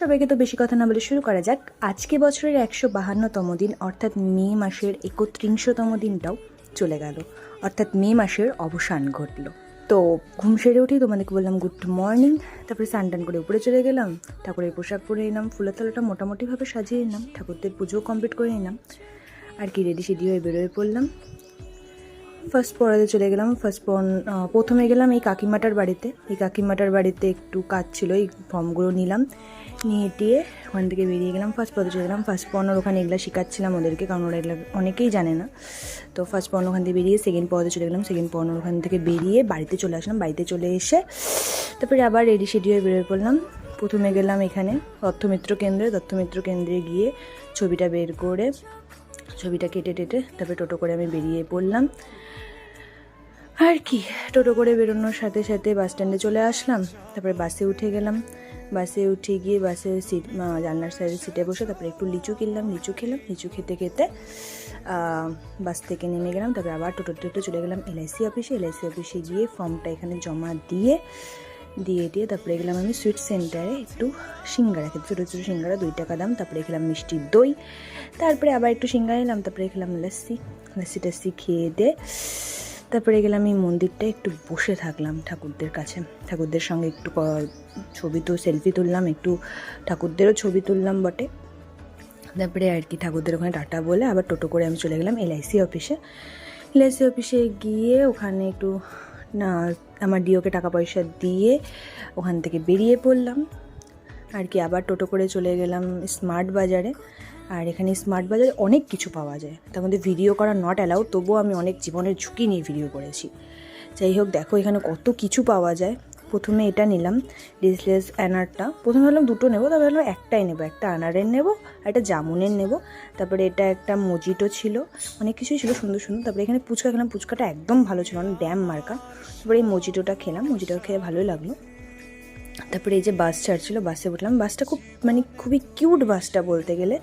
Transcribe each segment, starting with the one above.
সবাইকে তো বেশি কথা না বলে শুরু করা যাক। আজকে বছরের 152তম দিন, অর্থাৎ মে মাসের 31তম দিনটাও চলে গেল, অর্থাৎ মে মাসের অবসান ঘটলো। তো ঘুম সেরে উঠেই তোমাদেরকে বললাম গুড মর্নিং। তারপরে স্নান করে উপরে চলে গেলাম, ঠাকুরের পোশাক পরে নিলাম, ফুলের তলাটা মোটামুটিভাবে সাজিয়ে নিলাম, ঠাকুরদের পুজোও কমপ্লিট করে নিলাম, আর কি রেডি সেডি হয়ে বেরোয় পড়লাম। ফার্স্ট পড়াতে চলে গেলাম। প্রথমে গেলাম এই কাকিমাটার বাড়িতে। এই কাকিমাটার বাড়িতে একটু কাজ ছিল, এই ফর্মগুলো নিলাম, নিয়ে টিয়ে ওখান থেকে বেরিয়ে গেলাম। ফার্স্ট পড়াতে চলে গেলাম। ফার্স্ট পড়ানোর ওখানে এগুলো শেখাচ্ছিলাম ওদেরকে, কারণ ওরা এগুলো অনেকেই জানে না। তো ফার্স্ট পড়ানো ওখান থেকে বেরিয়ে সেকেন্ড পড়াতে চলে গেলাম। সেকেন্ড পড়ানোর ওখান থেকে বেরিয়ে বাড়িতে চলে আসলাম। বাড়িতে চলে এসে তারপরে আবার রেডি সেডি হয়ে বেরোয় পড়লাম। প্রথমে গেলাম এখানে দত্তমিত্র কেন্দ্রে গিয়ে ছবিটা বের করে ছবিটা কেটে টেটে তারপরে টোটো করে আমি বেরিয়ে পড়লাম। আর কি, টোটো করে বেরোনোর সাথে সাথে বাস স্ট্যান্ডে চলে আসলাম। তারপরে বাসে উঠে গেলাম। বাসে উঠে গিয়ে বাসের সিট, জানলার সাইডের সিটে বসে তারপরে একটু লিচু কিনলাম, লিচু খেলাম। লিচু খেতে খেতে বাস থেকে নেমে গেলাম। তারপরে আবার টোটো চলে গেলাম এলআইসি অফিসে। এলআইসি অফিসে গিয়ে ফর্মটা এখানে জমা দিয়ে তারপরে গেলাম আমি সুইট সেন্টারে একটু সিঙ্গারা খেতে। ছোটো ছোটো সিঙ্গারা 2 টাকা দাম। তারপরে খেলাম মিষ্টির দই। তারপরে আবার একটু সিঙ্গারা নিলাম। তারপরে খেলাম লস্যি খেয়ে দিয়ে তারপরে গেলাম এই মন্দিরটা, একটু বসে থাকলাম ঠাকুরদের কাছে, ঠাকুরদের সঙ্গে একটু সেলফি তুললাম, একটু ঠাকুরদেরও ছবি তুললাম বটে। তারপরে আর কি ঠাকুরদের ওখানে টাটা বলে আবার টোটো করে আমি চলে গেলাম এলআইসি অফিসে। এলআইসি অফিসে গিয়ে ওখানে একটু আমার ডিওকে টাকা পয়সা দিয়ে ওখান থেকে বেরিয়ে পড়লাম। আর কি আবার টোটো করে চলে গেলাম স্মার্ট বাজারে। আর এখানে স্মার্ট বাজারে অনেক কিছু পাওয়া যায়, তার মধ্যে ভিডিও করা নট অ্যালাউ, তবুও আমি অনেক জীবনের ঝুঁকি নিয়ে ভিডিও করেছি। যাই হোক, দেখো এখানে কত কিছু পাওয়া যায়। প্রথমে এটা নিলাম ডিসলেস অ্যানারটা। প্রথমে ভাবলাম 2টো নেবো, তারপরে ভাবলাম একটাই নেবো, একটা আনারের নেবো আর একটা জামুনের নেবো। তারপরে এটা একটা মজিটো ছিল, অনেক কিছুই ছিল সুন্দর সুন্দর। তারপরে এখানে ফুচকা খেলাম, ফুচকাটা একদম ভালো ছিল, অনেক ড্যাম মার্কা। তারপরে এই মজিটোটা খেলাম, মজিটোটা খেয়ে ভালোই লাগলো। তারপরে এই যে বাস ছাড়ছিল, বাসে উঠলাম। বাসটা খুবই কিউট বাসটা বলতে গেলে।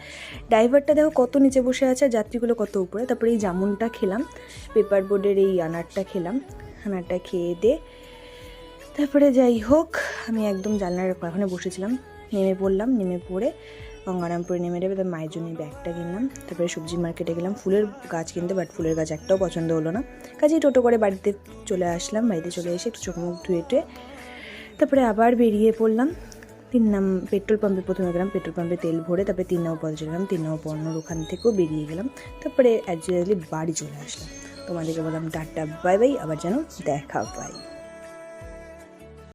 ড্রাইভারটা দেখো কত নিচে বসে আছে, যাত্রীগুলো কত উপরে। তারপরে এই জামুনটা খেলাম, পেপার বোর্ডের এই আনারটা খেলাম। আনারটা খেয়ে দিয়ে তারপরে যাই হোক আমি একদম জানলার ওখানে বসেছিলাম, নেমে পড়লাম। নেমে পড়ে গঙ্গারামপুরে নেমে যাবে, তার মায়ের জন্য ব্যাগটা কিনলাম। তারপরে সবজি মার্কেটে গেলাম ফুলের গাছ কিনতে, বাট ফুলের গাছ একটাও পছন্দ হলো না। কাজেই টোটো করে বাড়িতে চলে আসলাম। বাড়িতে চলে এসে একটু চোখ মুখ ধুয়ে তারপরে আবার বেরিয়ে পড়লাম। পেট্রোল পাম্পে প্রথমে গেলাম, পেট্রোল পাম্পে তেল ভরে তারপরে 3 নম্বর পদে চলে গেলাম। 3 নম্বর পড়ানোর ওখান থেকেও বেরিয়ে গেলাম। তারপরে অ্যাকচুয়ালি বাড়ি চলে আসলাম। তোমাদেরকে বললাম টাটা বাই বাই, আবার যেন দেখা পাই।